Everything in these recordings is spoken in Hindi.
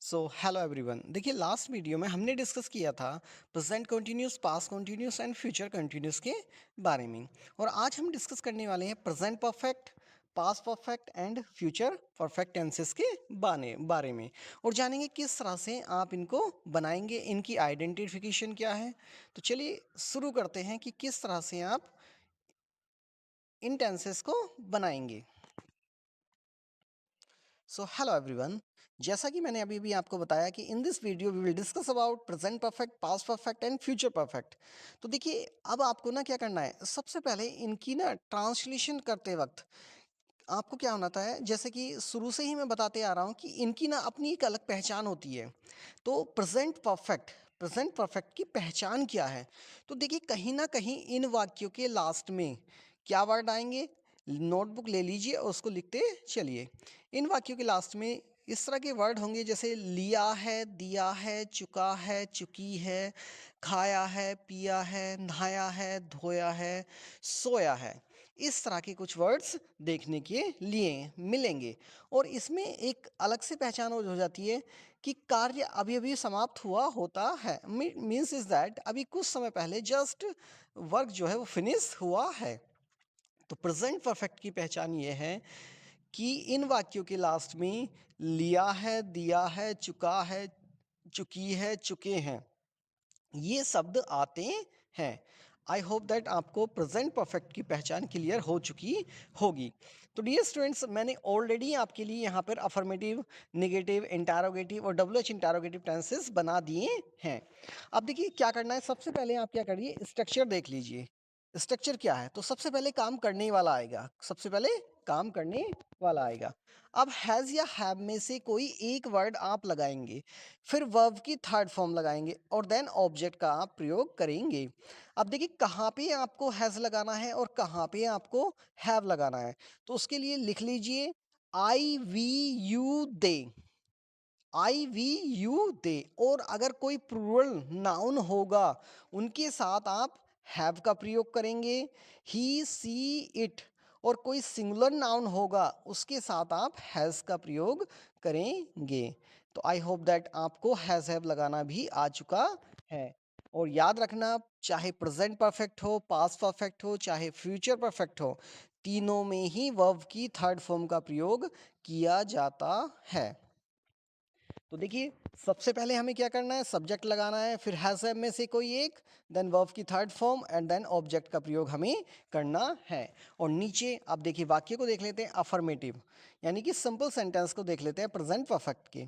सो हेलो एवरीवन। देखिए, लास्ट वीडियो में हमने डिस्कस किया था present continuous, past continuous and future continuous के बारे में। और आज हम डिस्कस करने वाले हैं present perfect, past perfect and future perfect tenses के बारे में। और जानेंगे किस तरह से आप इनको बनाएंगे, इनकी आइडेंटिफिकेशन क्या है। तो चलिए शुरू करते हैं कि किस तरह से आप इन टेंसेस को बनाएंगे। So hello everyone. जैसा कि मैंने अभी भी आपको बताया कि in this video we will discuss about present perfect, past perfect and future perfect. तो देखिए, अब आपको ना क्या करना है, सबसे पहले इनकी ना ट्रांसलेशन करते वक्त आपको क्या होना था है, जैसे कि शुरू से ही मैं बताते आ रहा हूँ कि इनकी ना अपनी एक अलग पहचान होती है। तो प्रेजेंट परफेक्ट की पहचान क्या है? तो देखिए, कहीं ना कहीं इन वाक्यों के लास्ट में क्या वर्ड आएंगे। नोटबुक ले लीजिए और उसको लिखते चलिए। इन वाक्यों के लास्ट में इस तरह के वर्ड होंगे जैसे लिया है, दिया है, चुका है, चुकी है, खाया है, पिया है, नहाया है, धोया है, सोया है। इस तरह के कुछ वर्ड्स देखने के लिए मिलेंगे। और इसमें एक अलग से पहचान हो जाती है कि कार्य अभी अभी समाप्त हुआ होता है। मीन्स इज दैट अभी कुछ समय पहले जस्ट वर्क जो है वो फिनिश हुआ है। तो प्रेजेंट परफेक्ट की पहचान ये है कि इन वाक्यों के लास्ट में लिया है, दिया है, चुका है, चुकी है, चुके हैं, ये शब्द आते हैं। आई होप दैट आपको प्रेजेंट परफेक्ट की पहचान क्लियर हो चुकी होगी। तो डियर स्टूडेंट्स, मैंने ऑलरेडी आपके लिए यहाँ पर अफर्मेटिव, नेगेटिव, इंटारोगेटिव और डब्ल्यू एच इंटारोगेटिव टेंसेस बना दिए हैं। अब देखिए क्या करना है, सबसे पहले आप क्या करिए, स्ट्रक्चर देख लीजिए। स्ट्रक्चर क्या है? तो सबसे पहले काम करने वाला आएगा, सबसे पहले काम करने वाला आएगा। अब हैज़ या हैव में से कोई एक वर्ड आप लगाएंगे, फिर वर्ब की थर्ड फॉर्म लगाएंगे और देन ऑब्जेक्ट का आप प्रयोग करेंगे। अब देखिए कहाँ पे आपको हैज़ लगाना है और कहाँ पे आपको हैव लगाना है। तो उसके लिए लिख लीजिए I we you they, I we you they. और अगर कोई प्लूरल नाउन होगा उनके साथ आप हैव का प्रयोग करेंगे, ही सी इट। और कोई सिंगुलर नाउन होगा उसके साथ आप हैज़ का प्रयोग करेंगे। तो आई होप दैट आपको हैज़ हैव लगाना भी आ चुका है। और याद रखना, चाहे प्रेजेंट परफेक्ट हो, पास्ट परफेक्ट हो, चाहे फ्यूचर परफेक्ट हो, तीनों में ही वर्ब की थर्ड फॉर्म का प्रयोग किया जाता है। तो देखिए, सबसे पहले हमें क्या करना है, सब्जेक्ट लगाना है, फिर हैज हैव में से कोई एक, देन वर्ब की third form and then object का प्रयोग हमें करना है। और नीचे आप देखिए वाक्य को देख लेते हैं, अफर्मेटिव यानी कि सिंपल सेंटेंस को देख लेते हैं प्रेजेंट परफेक्ट के।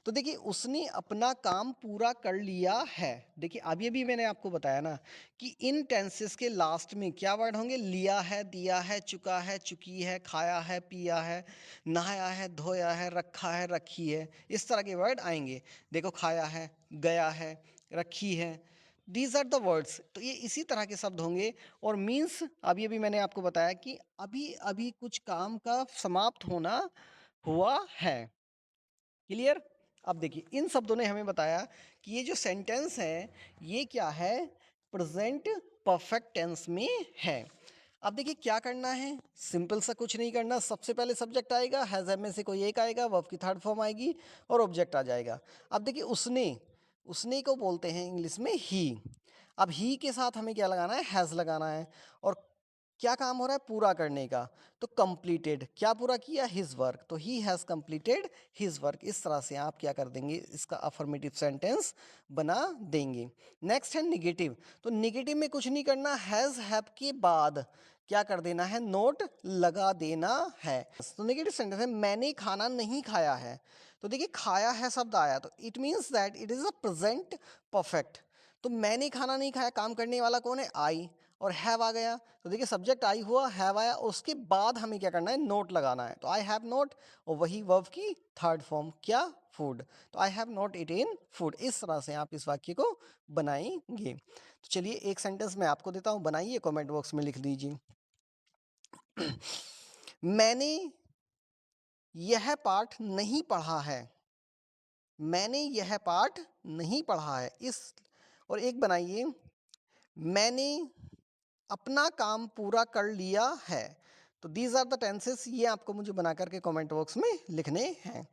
तो देखिए, उसने अपना काम पूरा कर लिया है। देखिए अभी अभी मैंने आपको बताया ना कि इन टेंसेस के लास्ट में क्या वर्ड होंगे, लिया है, दिया है, चुका है, चुकी है, खाया है, पिया है, नहाया है, धोया है, रखा है, रखी है, इस तरह के वर्ड आएंगे। देखो, खाया है, गया है, रखी है, दीज आर द वर्ड्स। तो ये इसी तरह के शब्द होंगे। और मीन्स अभी अभी मैंने आपको बताया कि अभी अभी कुछ काम का समाप्त होना हुआ है। क्लियर? अब देखिए, इन शब्दों ने हमें बताया कि ये जो सेंटेंस है ये क्या है, प्रेजेंट परफेक्ट टेंस में है। अब देखिए क्या करना है, सिंपल सा कुछ नहीं करना। सबसे पहले सब्जेक्ट आएगा, हैज हैव में से कोई एक आएगा, वर्ब की थर्ड फॉर्म आएगी और ऑब्जेक्ट आ जाएगा। अब देखिए, उसने, उसने को बोलते हैं इंग्लिश में ही। अब ही के साथ हमें क्या लगाना है, हैज़ लगाना है। और क्या काम हो रहा है, पूरा करने का। तो कंप्लीटेड, क्या पूरा किया, हिज वर्क। तो he has completed his work. इस तरह से आप क्या कर देंगे, इसका अफर्मेटिव सेंटेंस बना देंगे। नेक्स्ट है निगेटिव। तो निगेटिव में कुछ नहीं करना, हैज़ हैव के बाद क्या कर देना है, नोट लगा देना है। तो नेगेटिव सेंटेंस है, मैंने खाना नहीं खाया है। तो देखिए, खाया है शब्द आया तो it means that it is a present perfect. तो मैंने खाना नहीं खाया, काम करने वाला कौन है, आई। और हैव आ गया, तो देखिए सब्जेक्ट आई हुआ, हैव आया, उसके बाद हमें क्या करना है, नोट लगाना है। तो आई हैव नोट, और वही वर्ब की थर्ड फॉर्म क्या, फूड। तो I have not eaten food. इस तरह से आप इस वाक्य को बनाएंगे। तो चलिए एक सेंटेंस मैं आपको देता हूँ, बनाइए, कमेंट बॉक्स में लिख दीजिए। मैंने यह पाठ नहीं पढ़ा है, मैंने यह पाठ नहीं पढ़ा है। इस, और एक बनाइए, मैंने अपना काम पूरा कर लिया है। तो दीज आर द टेंसेस, ये आपको मुझे बना करके कमेंट बॉक्स में लिखने हैं।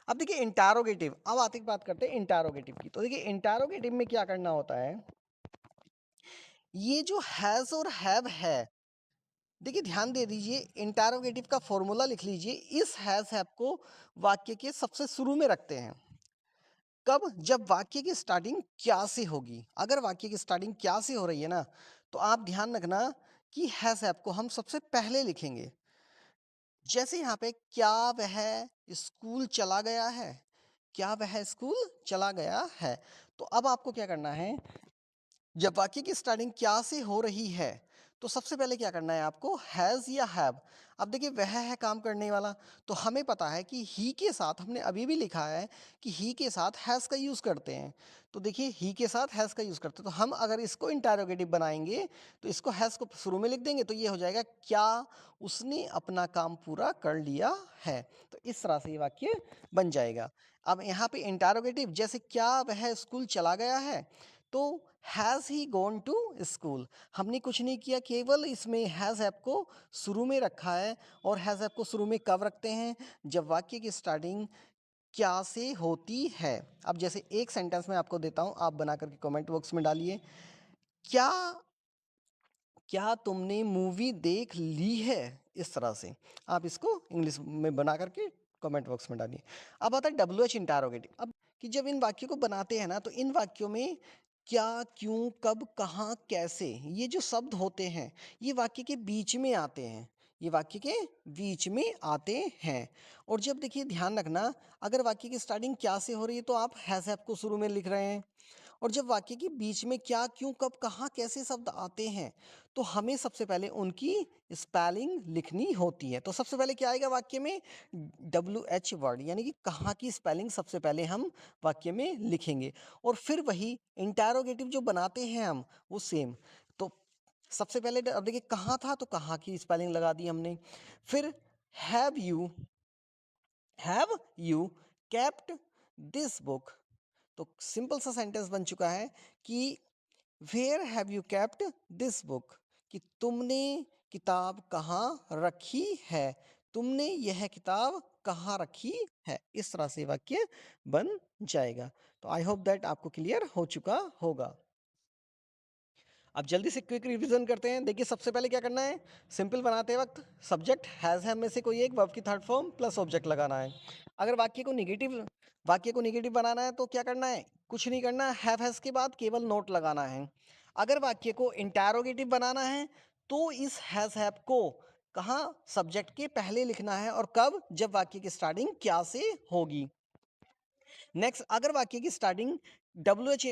अब देखिए इंटारोगेटिव, अब आते बात करते हैं इंटारोगेटिव की। तो देखिए इंटारोगेटिव में क्या करना होता है, ये जो हैज और हैव है, देखिए ध्यान दे दीजिए, इंटारोगेटिव का फॉर्मूला लिख लीजिए, इस हैज हैव को वाक्य के सबसे शुरू में रखते हैं। कब? जब वाक्य की स्टार्टिंग क्या से होगी। अगर वाक्य की स्टार्टिंग क्या से हो रही है ना, तो आप ध्यान रखना कि हैज हैव को हम सबसे पहले लिखेंगे। जैसे यहाँ पे क्या वह स्कूल चला गया है, क्या वह स्कूल चला गया है। तो अब आपको क्या करना है, जब वाक्य की स्टार्टिंग क्या से हो रही है, तो सबसे पहले क्या करना है आपको, हैज़ या हैव। अब देखिए वह है काम करने वाला, तो हमें पता है कि ही के साथ, हमने अभी भी लिखा है कि ही के साथ हैज़ का यूज़ करते हैं। तो देखिए ही के साथ हैज़ का यूज़ करते हैं, तो हम अगर इसको इंटरोगेटिव बनाएंगे तो इसको हैज़ को शुरू में लिख देंगे, तो ये हो जाएगा क्या उसने अपना काम पूरा कर लिया है। तो इस तरह से ये वाक्य बन जाएगा। अब यहाँ पे इंटरोगेटिव, जैसे क्या वह स्कूल चला गया है, तो has he gone to school, हमने कुछ नहीं किया, केवल इसमें हैज़ ऐप को शुरू में रखा है। और हैज़ ऐप को शुरू में कब रखते हैं, जब वाक्य की स्टार्टिंग क्या से होती है। अब जैसे एक सेंटेंस में आपको देता हूं, आप बना करके कमेंट बॉक्स में डालिए, क्या क्या तुमने मूवी देख ली है, इस तरह से आप इसको इंग्लिश में बना करके कमेंट बॉक्स में डालिए। अब आता है डब्ल्यू एच इंटारोगेटिव। अब कि जब इन वाक्यों को बनाते हैं ना, तो इन वाक्यों में क्या, क्यों, कब, कहाँ, कैसे, ये जो शब्द होते हैं, ये वाक्य के बीच में आते हैं, ये वाक्य के बीच में आते हैं। और जब देखिए ध्यान रखना, अगर वाक्य की स्टार्टिंग क्या से हो रही है, तो आप हैज़ हैव को शुरू में लिख रहे हैं। और जब वाक्य के बीच में क्या, क्यों, कब, कहाँ, कैसे शब्द आते हैं, तो हमें सबसे पहले उनकी स्पेलिंग लिखनी होती है। तो सबसे पहले क्या आएगा वाक्य में, डब्ल्यू एच वर्ड, यानी कि कहाँ की स्पेलिंग सबसे पहले हम वाक्य में लिखेंगे। और फिर वही इंटरोगेटिव जो बनाते हैं हम, वो सेम। तो सबसे पहले अब देखिए कहाँ था, तो कहाँ की स्पेलिंग लगा दी हमने। फिर have you kept this book, तो सिंपल सा सेंटेंस बन चुका है कि where have you kept this book, कि तुमने किताब कहाँ रखी है, तुमने यह किताब कहाँ रखी है। इस तरह से वाक्य बन जाएगा। तो आई होप दैट आपको क्लियर हो चुका होगा। अब जल्दी से क्विक रिवीजन करते हैं। देखिए सबसे पहले क्या करना है, सिंपल बनाते वक्त सब्जेक्ट हैज हैव में से कोई एक वर्ब की थर्ड फॉर्म प्लस ऑब्जेक्ट लगाना है। अगर वाक्य को नेगेटिव बनाना है, तो क्या करना है, कुछ नहीं करना, हैव हैज के बाद केवल नोट लगाना है। अगर वाक्य को इंटरोगेटिव बनाना है, तो इस हैज हैव को कहाँ, सब्जेक्ट के पहले लिखना है, और कब, जब वाक्य की स्टार्टिंग क्या से होगी। नेक्स्ट, अगर वाक्य की स्टार्टिंग डब्ल्यू एच,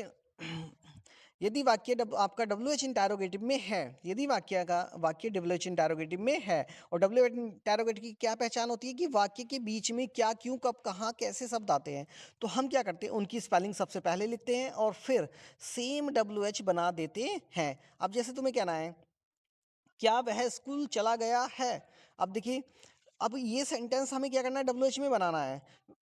यदि आपका डब्ल्यू एच इंटरोगेटिव में है, यदि वाक्य डब्ल्यू एच इंटरोगेटिव में है, और डब्ल्यू एच इंटरोगेटिव की क्या पहचान होती है, कि वाक्य के बीच में क्या, क्यों, कब, कहाँ, कैसे शब्द आते हैं, तो हम क्या करते हैं, उनकी स्पेलिंग सबसे पहले लिखते हैं और फिर सेम डब्ल्यू एच बना देते हैं। अब जैसे तुम्हें कहना है, क्या वह स्कूल चला गया है। अब देखिए, अब ये सेंटेंस हमें क्या करना है, डब्ल्यू एच में बनाना है।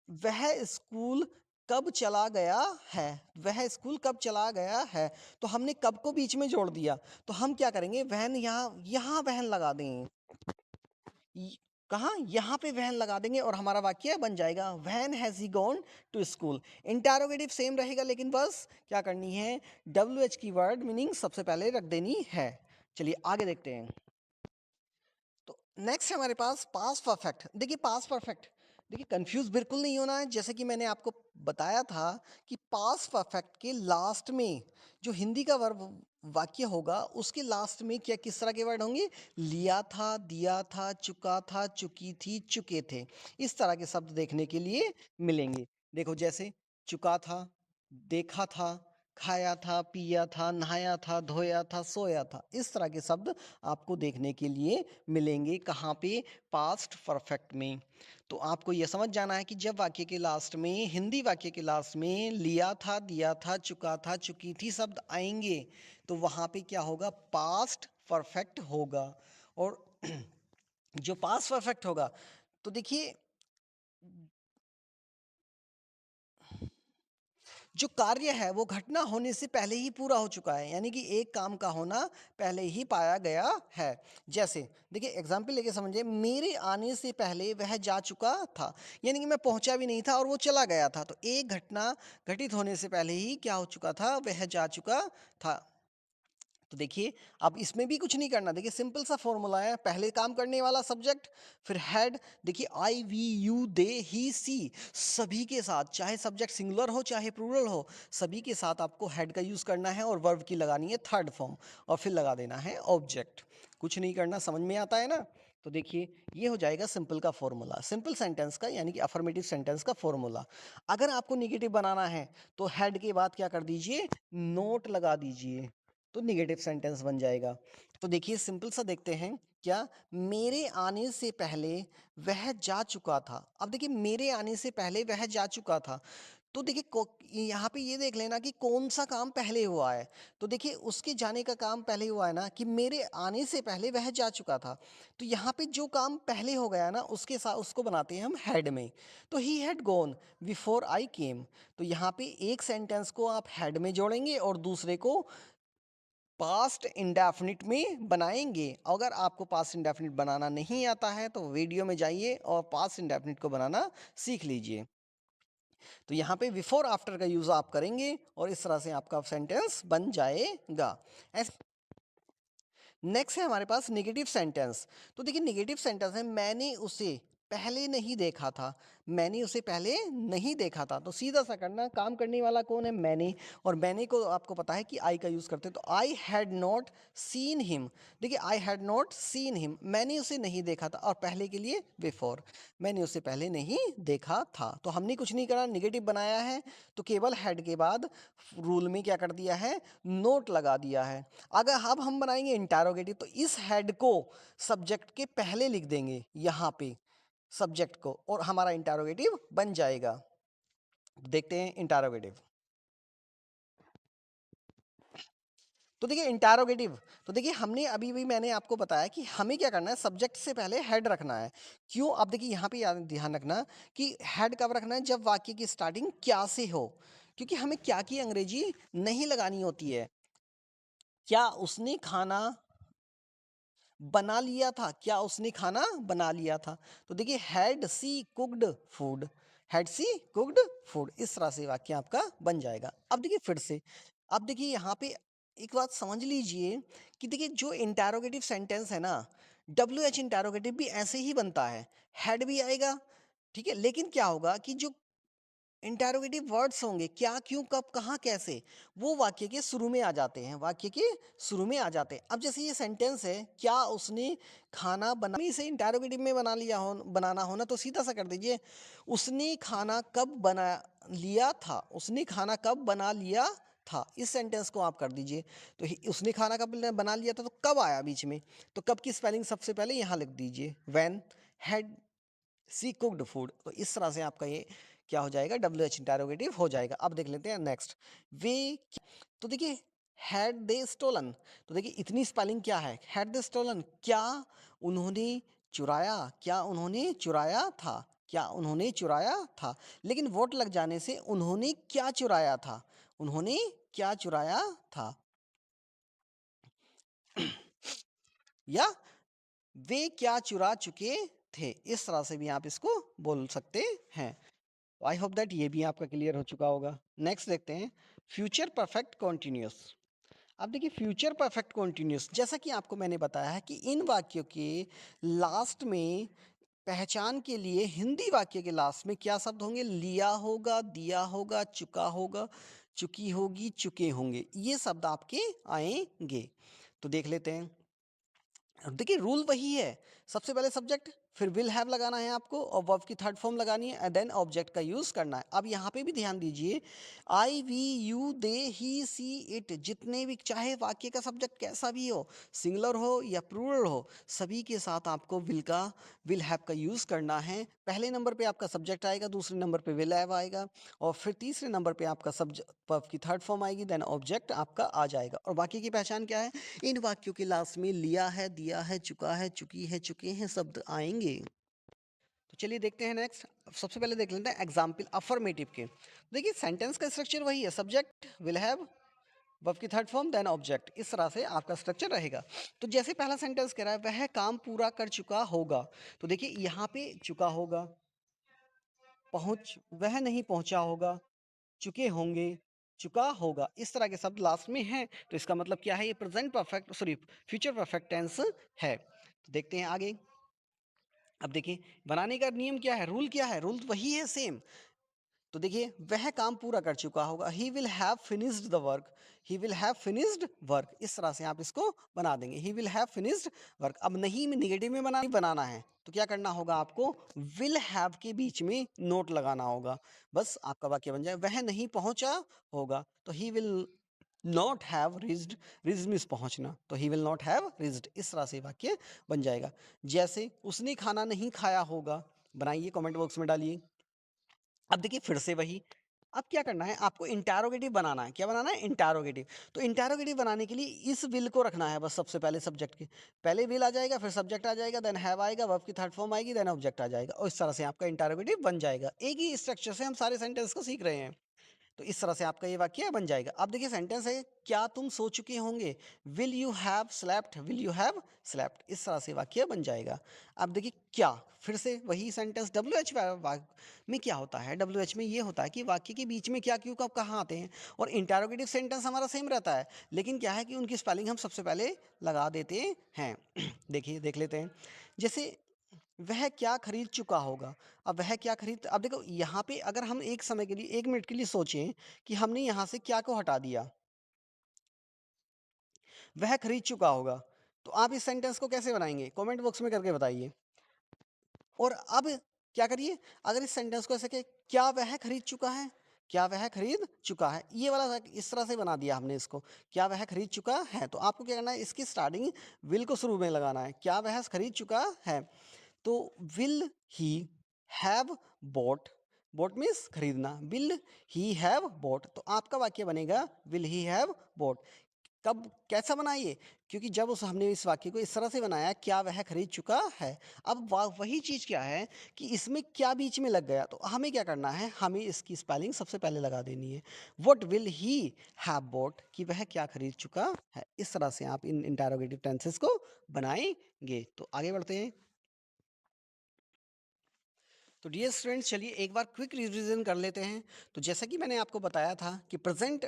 वह स्कूल कब चला गया है, वह स्कूल कब चला गया है, तो हमने कब को बीच में जोड़ दिया, तो हम क्या करेंगे, वहन यहाँ यहाँ वहन लगा देंगे, य- कहाँ, यहाँ पे वहन लगा देंगे, और हमारा वाक्य बन जाएगा, when has he gone to school. Interrogative same रहेगा, लेकिन बस क्या करनी है, डब्ल्यू एच की वर्ड मीनिंग सबसे पहले रख देनी है। चलिए आगे देखते हैं। तो नेक्स्ट है हमारे पास पास्ट परफेक्ट। देखिए पास्ट परफेक्ट, देखिए कंफ्यूज बिल्कुल नहीं होना है। जैसे कि मैंने आपको बताया था कि पास्ट परफेक्ट के लास्ट में जो हिंदी का वर्ब वाक्य होगा, उसके लास्ट में क्या, किस तरह के वर्ड होंगे, लिया था, दिया था, चुका था, चुकी थी, चुके थे, इस तरह के शब्द देखने के लिए मिलेंगे। देखो जैसे चुका था, देखा था, खाया था, पिया था, नहाया था, धोया था, सोया था, इस तरह के शब्द आपको देखने के लिए मिलेंगे। कहाँ पे, पास्ट परफेक्ट में। तो आपको यह समझ जाना है कि जब वाक्य के लास्ट में, हिंदी वाक्य के लास्ट में लिया था, दिया था, चुका था, चुकी थी शब्द आएंगे, तो वहाँ पे क्या होगा, पास्ट परफेक्ट होगा। और जो पास्ट परफेक्ट होगा, तो देखिए जो कार्य है वो घटना होने से पहले ही पूरा हो चुका है, यानी कि एक काम का होना पहले ही पाया गया है। जैसे देखिए एग्जाम्पल लेके समझिए, मेरे आने से पहले वह जा चुका था, यानी कि मैं पहुंचा भी नहीं था और वो चला गया था। तो एक घटना घटित होने से पहले ही क्या हो चुका था, वह जा चुका था। तो देखिए अब इसमें भी कुछ नहीं करना, देखिए सिंपल सा फॉर्मूला है, पहले काम करने वाला सब्जेक्ट, फिर हेड। देखिए आई वी यू दे ही सी, सभी के साथ, चाहे सब्जेक्ट सिंगुलर हो चाहे प्लूरल हो, सभी के साथ आपको हेड का यूज करना है और वर्ब की लगानी है थर्ड फॉर्म, और फिर लगा देना है ऑब्जेक्ट। कुछ नहीं करना, समझ में आता है ना। तो देखिए ये हो जाएगा सिंपल का फॉर्मूला, सिंपल सेंटेंस का, यानी कि अफर्मेटिव सेंटेंस का फॉर्मूला। अगर आपको निगेटिव बनाना है तो हेड के बाद क्या कर दीजिए, नोट लगा दीजिए, तो निगेटिव सेंटेंस बन जाएगा। तो देखिए सिंपल सा देखते हैं, क्या, मेरे आने से पहले वह जा चुका था। अब देखिए मेरे आने से पहले वह जा चुका था, तो देखिए यहाँ पे ये देख लेना कि कौन सा काम पहले हुआ है। तो देखिए उसके जाने का काम पहले हुआ है ना, कि मेरे आने से पहले वह जा चुका था। तो यहाँ पे जो काम पहले हो गया ना, उसके साथ उसको बनाते हैं हम हेड में। तो he had gone before I came. तो यहाँ पे एक सेंटेंस को आप हेड में जोड़ेंगे और दूसरे को पास्ट इंडेफिनिट में बनाएंगे। अगर आपको पास्ट इंडेफिनिट बनाना नहीं आता है तो वीडियो में जाइए और पास्ट इंडेफिनिट को बनाना सीख लीजिए। तो यहाँ पे बिफोर आफ्टर का यूज आप करेंगे और इस तरह से आपका सेंटेंस बन जाएगा। नेक्स्ट है हमारे पास नेगेटिव सेंटेंस। तो देखिए नेगेटिव सेंटेंस है, मैंने उसे पहले नहीं देखा था, मैंने उसे पहले नहीं देखा था। तो सीधा सा करना, काम करने वाला कौन है, मैंने, और मैंने को आपको पता है कि आई का यूज करते हैं, तो I had not seen him. देखिए I had not seen him, मैंने उसे नहीं देखा था, और पहले के लिए बिफोर, मैंने उसे पहले नहीं देखा था। तो हमने कुछ नहीं करा, निगेटिव बनाया है, तो केवल हेड के बाद रूल में क्या कर दिया है, नोट लगा दिया है। अगर अब हम बनाएंगे इंटरोगेटिव, तो इस हेड को सब्जेक्ट के पहले लिख देंगे यहाँ पे सब्जेक्ट को, और हमारा इंटरोगेटिव बन जाएगा। देखते हैं इंटरोगेटिव। तो देखिए इंटरोगेटिव, तो देखिए हमने अभी भी मैंने आपको बताया कि हमें क्या करना है, सब्जेक्ट से पहले हेड रखना है। क्यों, अब देखिए यहाँ पे ध्यान रखना कि हेड कब रखना है, जब वाक्य की स्टार्टिंग क्या से हो, क्योंकि हमें क्या की अंग्रेजी नहीं लगानी होती है। क्या उसने खाना बना लिया था, क्या उसने खाना बना लिया था। तो देखिए had she cooked food, had she cooked food, इस तरह से वाक्य आपका बन जाएगा। अब देखिए फिर से, अब देखिए यहाँ पे एक बात समझ लीजिए कि देखिए जो इंटरोगेटिव सेंटेंस है ना, डब्ल्यू एच इंटरोगेटिव भी ऐसे ही बनता है, हैड भी आएगा, ठीक है, लेकिन क्या होगा कि जो इंटेरोगेटिव वर्ड्स होंगे, क्या, क्यों, कब, कहाँ, कैसे, वो वाक्य के शुरू में आ जाते हैं, वाक्य के शुरू में आ जाते हैं। अब जैसे ये सेंटेंस है, क्या उसने खाना बना, इसे इंटेरोगेटिव में बना लिया हो, बनाना हो ना, तो सीधा सा कर दीजिए, उसने खाना कब बना लिया था, उसने खाना कब बना लिया था, इस सेंटेंस को आप कर दीजिए। तो उसने खाना कब बना लिया था, तो कब आया बीच में, तो कब की स्पेलिंग सबसे पहले यहाँ लिख दीजिए, when had she cooked food. तो इस तरह से आपका ये क्या हो जाएगा, डब्ल्यू एच इंटरोगेटिव हो जाएगा। अब देख लेते हैं नेक्स्ट, वे, तो देखिए हैड दे स्टोलन, तो देखिए इतनी स्पेलिंग क्या है, हैड दे स्टोलन, क्या उन्होंने चुराया, क्या उन्होंने चुराया था, क्या उन्होंने चुराया था, लेकिन वोट लग जाने से उन्होंने क्या चुराया था, उन्होंने क्या चुराया था, या वे क्या चुरा चुके थे, इस तरह से भी आप इसको बोल सकते हैं। आई होप दैट ये भी आपका क्लियर हो चुका होगा। नेक्स्ट देखते हैं फ्यूचर परफेक्ट कॉन्टिन्यूस। अब देखिए फ्यूचर परफेक्ट कॉन्टिन्यूस, जैसा कि आपको मैंने बताया है कि इन वाक्यों के लास्ट में पहचान के लिए हिंदी वाक्य के लास्ट में क्या शब्द होंगे, लिया होगा, दिया होगा, चुका होगा, चुकी होगी, चुके होंगे, ये शब्द आपके आएंगे। तो देख लेते हैं। अब देखिए रूल वही है, सबसे पहले सब्जेक्ट, फिर विल हैव लगाना है आपको और वर्ब की थर्ड फॉर्म लगानी है एंड देन ऑब्जेक्ट का यूज करना है। अब यहाँ पे भी ध्यान दीजिए, I we you they he she it, जितने भी, चाहे वाक्य का सब्जेक्ट कैसा भी हो, सिंगुलर हो या प्लूरल हो, सभी के साथ आपको विल हैव का यूज करना है। पहले नंबर पे आपका सब्जेक्ट आएगा, दूसरे नंबर पे विल हैव आएगा, और फिर तीसरे नंबर पे आपका सब्जेक्ट वर्ब की थर्ड फॉर्म आएगी, देन ऑब्जेक्ट आपका आ जाएगा। और बाकी की पहचान क्या है, इन वाक्यों के लास्ट में लिया है, दिया है, चुका है, चुकी है, चुके हैं शब्द आएंगे। तो चलिए देखते हैं नेक्स्ट। सबसे पहले देख लेते हैं एग्जाम्पल अफर्मेटिव के। देखिए सेंटेंस का स्ट्रक्चर वही है, सब्जेक्ट विल हैव, वर्ब की थर्ड फॉर्म देन ऑब्जेक्ट, इस तरह से आपका स्ट्रक्चर रहेगा। तो जैसे पहला सेंटेंस कह रहा है वह काम पूरा कर चुका होगा, तो देखिए यहाँ पे चुका होगा, पहुंच, वह नहीं पहुंचा होगा, चुके होंगे, चुका होगा, इस तरह के शब्द लास्ट में हैं, तो इसका मतलब क्या है, ये present perfect sorry future perfect tense है। तो देखते हैं आगे। अब देखिए बनाने का नियम क्या है, रूल क्या है, रूल वही है सेम। तो देखिए वह काम पूरा कर चुका होगा, ही will have finished the work, he will have finished work, इस तरह से आप इसको बना देंगे, ही विल हैव फिनिश्ड वर्क। अब नहीं में निगेटिव में बनाना है, तो क्या करना होगा आपको, विल हैव के बीच में नोट लगाना होगा, बस आपका वाक्य बन जाए, वह नहीं पहुंचा होगा, तो he will not have rigid, rigid means पहुंचना, तो he will not have rigid, इस तरह से वाक्य बन जाएगा। जैसे उसने खाना नहीं खाया होगा, बनाइए कमेंट बॉक्स में डालिए। अब देखिए फिर से वही, अब क्या करना है आपको, इंटैरोगेटिव बनाना है, क्या बनाना है, इंटैरोगेटिव। तो इंटैरोगेटिव बनाने के लिए इस विल को रखना है बस, सबसे पहले सब्जेक्ट के पहले विल आ जाएगा, फिर सब्जेक्ट आ जाएगा, देन हैव आएगा, वर्ब की थर्ड फॉर्म आएगी, देन ऑब्जेक्ट आ जाएगा, और इस तरह से आपका इंटैरोगेटिव बन जाएगा। एक ही स्ट्रक्चर से हम सारे सेंटेंस को सीख रहे हैं, तो इस तरह से आपका ये वाक्य बन जाएगा। अब देखिए सेंटेंस है, क्या तुम सो चुके होंगे, will you have slept, will you have slept, इस तरह से वाक्य बन जाएगा। अब देखिए क्या, फिर से वही सेंटेंस, डब्ल्यू एच में क्या होता है, डब्ल्यू एच में ये होता है कि वाक्य के बीच में क्या क्यों कब कहाँ आते हैं, और इंटरोगेटिव सेंटेंस हमारा सेम रहता है, लेकिन क्या है कि उनकी स्पेलिंग हम सबसे पहले लगा देते हैं। देखिए देख लेते हैं, जैसे वह क्या खरीद चुका होगा, अब वह क्या खरीद, अब देखो यहाँ पे अगर हम एक समय के लिए, एक मिनट के लिए सोचें कि हमने यहाँ से क्या को हटा दिया, वह खरीद चुका होगा, तो आप इस सेंटेंस को कैसे बनाएंगे, कमेंट बॉक्स में करके बताइए। और अब क्या करिए, अगर इस सेंटेंस को ऐसे कि क्या वह खरीद चुका है, क्या वह खरीद चुका है, ये वाला इस तरह से बना दिया हमने इसको, क्या वह खरीद चुका है, तो आपको क्या करना है, इसकी स्टार्टिंग विल को शुरू में लगाना है, क्या वह खरीद चुका है, तो will he have bought, bought means खरीदना, विल ही हैव बॉट, तो आपका वाक्य बनेगा विल ही हैव बॉट। कब कैसा बनाइए, क्योंकि जब उस हमने इस वाक्य को इस तरह से बनाया, क्या वह खरीद चुका है, अब वही चीज़ क्या है कि इसमें क्या बीच में लग गया, तो हमें क्या करना है, हमें इसकी स्पेलिंग सबसे पहले लगा देनी है, what will he have bot, कि वह क्या खरीद चुका है, इस तरह से आप इन इंटरोगेटिव टेंसेस को बनाएंगे। तो आगे बढ़ते हैं। तो डियर स्टूडेंट्स चलिए एक बार क्विक रिवीजन कर लेते हैं। तो जैसा कि मैंने आपको बताया था कि प्रेजेंट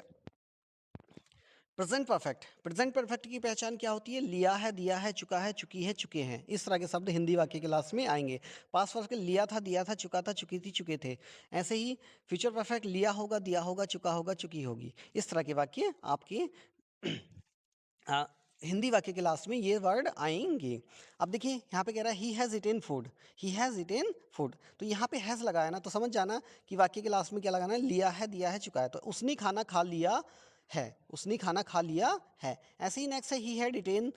परफेक्ट की पहचान क्या होती है, लिया है, दिया है, चुका है, चुकी है, चुके हैं, इस तरह के शब्द हिंदी वाक्य के लास्ट में आएंगे। पास्ट परफेक्ट लिया था, दिया था, चुका था, चुकी थी, चुके थे। ऐसे ही फ्यूचर परफेक्ट लिया होगा, दिया होगा, चुका होगा, चुकी होगी, इस तरह के वाक्य आपके आ, हिंदी वाक्य के लास्ट में ये वर्ड आएंगे। अब देखिए यहाँ पे कह रहा है he has eaten food, he has eaten food, तो यहाँ पे हैज़ लगाया ना, तो समझ जाना कि वाक्य के लास्ट में क्या लगाना है, लिया है, दिया है, चुका है, तो उसने खाना खा लिया है, उसने खाना खा लिया है। ऐसे ही नेक्स्ट है he had eaten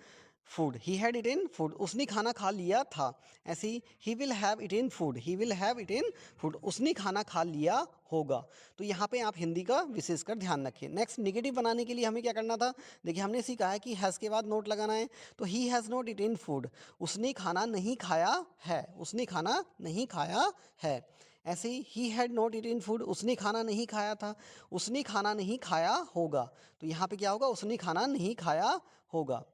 food, he had eaten food, उसने खाना खा लिया था। ऐसे ही will have eaten food, he will have eaten food, उसने खाना खा लिया होगा। तो यहाँ पे आप हिंदी का विशेषकर ध्यान रखें। नेक्स्ट निगेटिव बनाने के लिए हमें क्या करना था, देखिए हमने सीखा है कि हैज़ के बाद नोट लगाना है, तो he has not eaten food, उसने खाना नहीं खाया है, उसने खाना नहीं खाया है। ऐसे he had not eaten food, उसने खाना नहीं खाया था, उसने खाना नहीं खाया होगा, तो यहाँ पे क्या होगा, उसने खाना नहीं खाया होगा।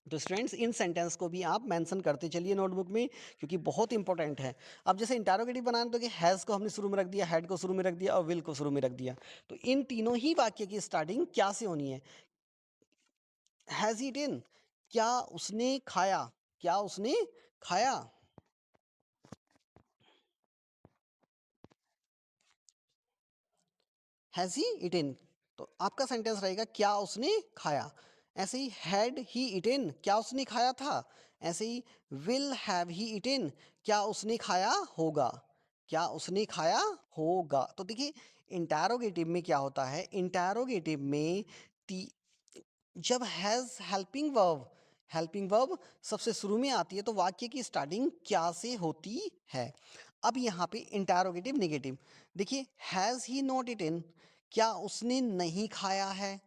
तो स्टूडेंट्स इन सेंटेंस को भी आप मेंशन करते चलिए नोटबुक में, क्योंकि बहुत इंपॉर्टेंट है। अब जैसे इंटरोगेटिव बनाना, तो कि हैज़ को हमने शुरू में रख दिया, हैड को शुरू में रख दिया, और विल को शुरू में रख दिया, तो इन तीनों ही वाक्य की स्टार्टिंग क्या से होनी है, हैज़ ईटन, क्या उसने खाया, क्या उसने खाया, हैज़ ही ईटन, तो आपका सेंटेंस रहेगा क्या उसने खाया। ऐसे ही हैड ही ईटन, क्या उसने खाया था। ऐसे ही विल हैव ही ईटन, क्या उसने खाया होगा, क्या उसने खाया होगा। तो देखिए इंटरोगेटिव में क्या होता है, इंटरोगेटिव में ती जब हैज़ हेल्पिंग वर्ब सबसे शुरू में आती है, तो वाक्य की स्टार्टिंग क्या से होती है। अब यहाँ पे इंटरोगेटिव नेगेटिव, देखिए हैज़ ही नॉट इटन, क्या उसने नहीं खाया है,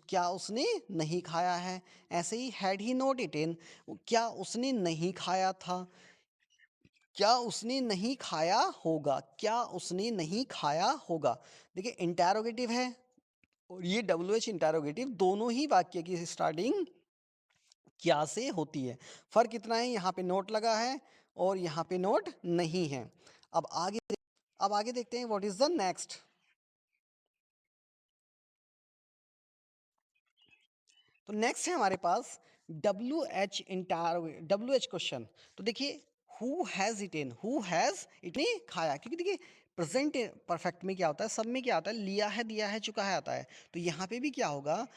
क्या उसने नहीं खाया है। ऐसे he had he not eaten, क्या उसने नहीं खाया था। क्या उसने नहीं खाया होगा? क्या उसने नहीं खाया होगा? देखिए इंटेरोगेटिव है और ये WH इंटेरोगेटिव, दोनों ही वाक्य की स्टार्टिंग क्या से होती है। फर्क इतना है, यहाँ पे नोट लगा है और यहाँ पे नोट नहीं है। अब आगे देखते हैं व्हाट इज द नेक्स्ट। तो नेक्स्ट है हमारे पास WH क्वेश्चन। तो देखिए who has eaten, who has it ने खाया, क्योंकि देखिए प्रेजेंट परफेक्ट में क्या होता है, सब में क्या होता है, लिया है, दिया है, चुका है आता है। तो यहाँ पे भी क्या होगा,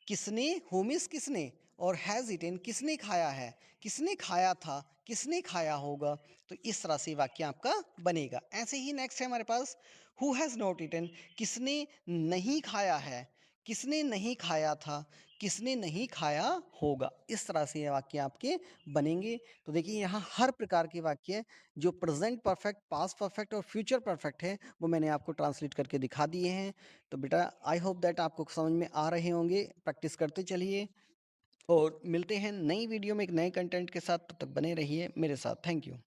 किसने, होमिस किसने, और हैज इटन किसने खाया है, किसने खाया था, किसने खाया होगा। तो इस तरह से वाक्य आपका बनेगा। ऐसे ही नेक्स्ट है हमारे पास हु हैज नॉट इटन, किसने नहीं खाया है, किसने नहीं खाया था, किसने नहीं खाया होगा। इस तरह से ये वाक्य आपके बनेंगे। तो देखिए यहाँ हर प्रकार के वाक्य जो प्रेजेंट परफेक्ट, पास्ट परफेक्ट और फ्यूचर परफेक्ट है वो मैंने आपको ट्रांसलेट करके दिखा दिए हैं। तो बेटा आई होप दैट आपको समझ में आ रहे होंगे। प्रैक्टिस करते चलिए और मिलते हैं नई वीडियो में एक नए कंटेंट के साथ। तब तक बने रहिए मेरे साथ। Thank you.